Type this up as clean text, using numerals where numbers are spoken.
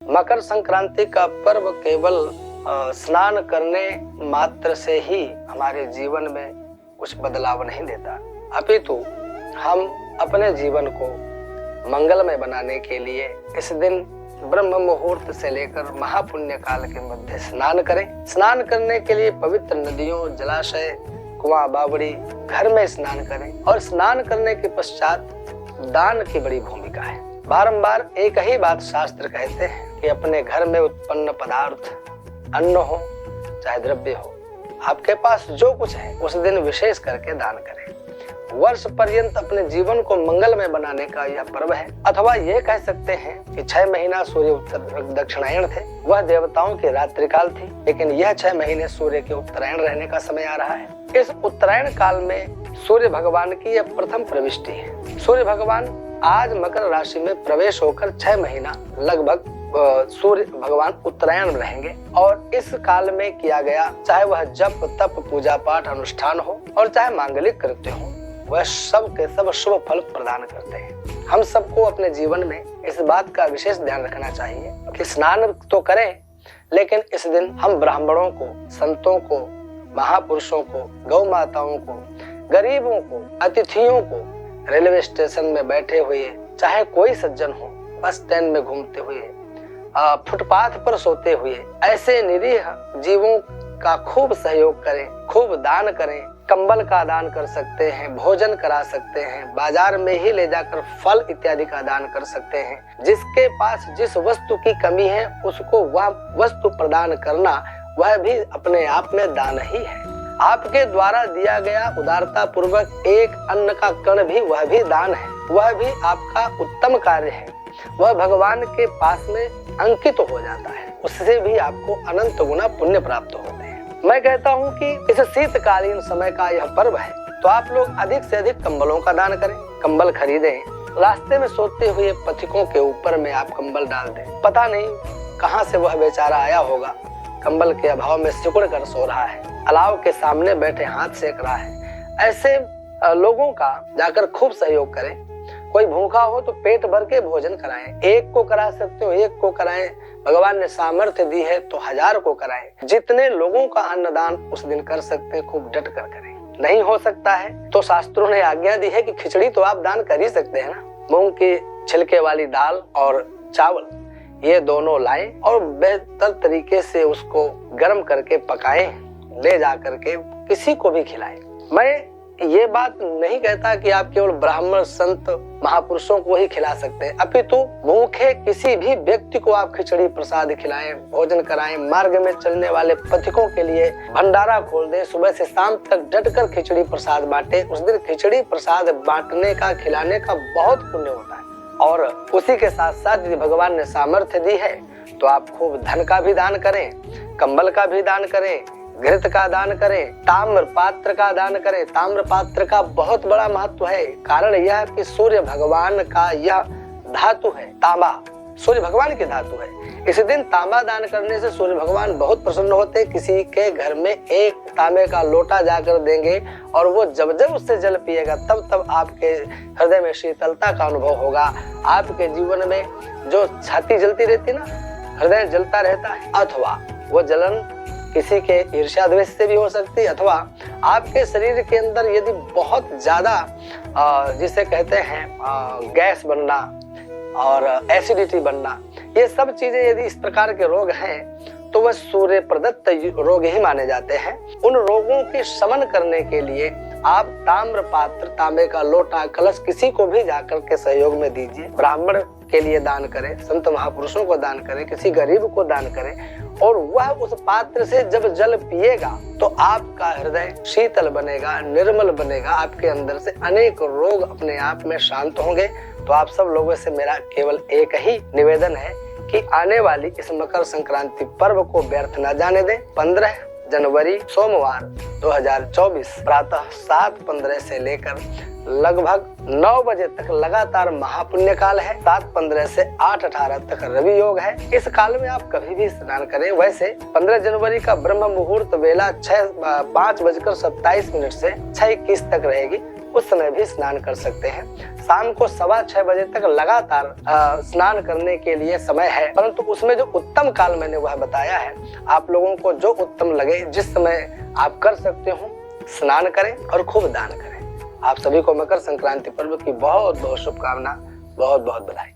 मकर संक्रांति का पर्व केवल स्नान करने मात्र से ही हमारे जीवन में कुछ बदलाव नहीं देता, अपितु हम अपने जीवन को मंगलमय बनाने के लिए इस दिन ब्रह्म मुहूर्त से लेकर महापुण्य काल के मध्य स्नान करें। स्नान करने के लिए पवित्र नदियों, जलाशय, कुआं, बावड़ी, घर में स्नान करें और स्नान करने के पश्चात दान की बड़ी भूमिका है। बारंबार एक ही बात शास्त्र कहते हैं कि अपने घर में उत्पन्न पदार्थ, अन्न हो चाहे द्रव्य हो, आपके पास जो कुछ है उस दिन विशेष करके दान करें। वर्ष पर्यंत अपने जीवन को मंगलमय बनाने का यह पर्व है। अथवा ये कह सकते हैं कि 6 महीना सूर्य उत्तर दक्षिणायन थे, वह देवताओं की रात्रिकाल थी, लेकिन यह 6 महीने सूर्य के उत्तरायण रहने का समय आ रहा है। इस उत्तरायण काल में सूर्य भगवान की यह प्रथम प्रविष्टि है। सूर्य भगवान आज मकर राशि में प्रवेश होकर 6 महीना लगभग सूर्य भगवान उत्तरायण में रहेंगे और इस काल में किया गया, चाहे वह जप, तप, पूजा पाठ, अनुष्ठान हो और चाहे मांगलिक कृत्य हो, वह सब के सब शुभ फल प्रदान करते हैं। हम सबको अपने जीवन में इस बात का विशेष ध्यान रखना चाहिए कि स्नान तो करें, लेकिन इस दिन हम ब्राह्मणों को, संतों को, महापुरुषों को, गौ माताओं को, गरीबों को, अतिथियों को, रेलवे स्टेशन में बैठे हुए, चाहे कोई सज्जन हो, बस स्टैंड में घूमते हुए, फुटपाथ पर सोते हुए, ऐसे निरीह जीवों का खूब सहयोग करें, खूब दान करें। कंबल का दान कर सकते हैं, भोजन करा सकते हैं, बाजार में ही ले जाकर फल इत्यादि का दान कर सकते हैं। जिसके पास जिस वस्तु की कमी है उसको वह वस्तु प्रदान करना, वह भी अपने आप में दान ही है। आपके द्वारा दिया गया उदारता पूर्वक एक अन्न का कण भी, वह भी दान है, वह भी आपका उत्तम कार्य है। वह भगवान के पास में अंकित हो जाता है, उससे भी आपको अनंत गुना पुण्य प्राप्त होते हैं। मैं कहता हूँ कि इस शीतकालीन समय का यह पर्व है, तो आप लोग अधिक से अधिक कंबलों का दान करें, कंबल खरीदें। रास्ते में सोते हुए पथिकों के ऊपर में आप कंबल डाल दें। पता नहीं कहाँ से वह बेचारा आया होगा, कंबल के अभाव में सिकुड़ कर सो रहा है, अलाव के सामने बैठे हाथ सेक रहा है। ऐसे लोगों का जाकर खूब सहयोग करें। कोई भूखा हो तो पेट भर के भोजन कराएं। एक को करा सकते हो, एक को कराएं। भगवान ने सामर्थ्य दी है तो 1000 को कराएं। जितने लोगों का अन्नदान उस दिन कर सकते हैं, खूब डट कर करें। नहीं हो सकता है तो शास्त्रों ने आज्ञा दी है कि खिचड़ी तो आप दान कर ही सकते हैं ना। मूंग के छिलके वाली दाल और चावल, ये दोनों लाएं और बेहतर तरीके से उसको गर्म करके पकाएं, ले जा करके किसी को भी खिलाएं। मैं ये बात नहीं कहता कि आप केवल ब्राह्मण, संत, महापुरुषों को ही खिला सकते हैं, अपितु भूखे किसी भी व्यक्ति को आप खिचड़ी प्रसाद खिलाएं, भोजन कराएं। मार्ग में चलने वाले पथिकों के लिए भंडारा खोल दें, सुबह से शाम तक डटकर खिचड़ी प्रसाद बांटे। उस दिन खिचड़ी प्रसाद बांटने का, खिलाने का बहुत पुण्य होता है। और उसी के साथ साथ यदि भगवान ने सामर्थ्य दी है तो आप खूब धन का भी दान करें, कंबल का भी दान करें, घृत का दान करें, ताम्र पात्र का दान करें। ताम्र पात्र का बहुत बड़ा महत्व है। कारण यह कि सूर्य भगवान का यह धातु है, तांबा सूर्य भगवान की धातु है। इस दिन तांबा दान करने से सूर्य भगवान बहुत प्रसन्न होते। किसी के घर में एक तांबे का लोटा जाकर देंगे और वो जब जब उससे जल पिएगा तब तब आपके हृदय में शीतलता का अनुभव होगा। आपके जीवन में जो छाती जलती रहती ना, हृदय जलता रहता है, अथवा वो जलन किसी के ईर्ष्या द्वेष से भी हो सकती है, अथवा आपके शरीर के अंदर यदि बहुत ज्यादा जिसे कहते हैं गैस बनना और एसिडिटी बनना, ये सब चीजें यदि इस प्रकार के रोग हैं तो वह सूर्य प्रदत्त रोग ही माने जाते हैं। उन रोगों के शमन करने के लिए आप ताम्र पात्र, तांबे का लोटा, कलश किसी को भी जाकर के सहयोग में दीजिए। ब्राह्मण के लिए दान करें, संत महापुरुषों को दान करें, किसी गरीब को दान करें और वह उस पात्र से जब जल पिएगा तो आपका हृदय शीतल बनेगा, निर्मल बनेगा। आपके अंदर से अनेक रोग अपने आप में शांत होंगे। तो आप सब लोगों से मेरा केवल एक ही निवेदन है कि आने वाली इस मकर संक्रांति पर्व को व्यर्थ न जाने दें। 15 जनवरी सोमवार 2024 प्रातः 7:15 से लेकर लगभग 9 बजे तक लगातार महापुण्य काल है। 7:15 से 8:18 तक रवि योग है। इस काल में आप कभी भी स्नान करें। वैसे 15 जनवरी का ब्रह्म मुहूर्त वेला 5:27 से 6:21 तक रहेगी। उस समय भी स्नान कर सकते हैं। शाम को 6:15 बजे तक लगातार स्नान करने के लिए समय है, परंतु उसमें जो उत्तम काल मैंने वह बताया है। आप लोगों को जो उत्तम लगे, जिस समय आप कर सकते हो स्नान करें और खूब दान करें। आप सभी को मकर संक्रांति पर्व की बहुत बहुत शुभकामना, बहुत बहुत बधाई।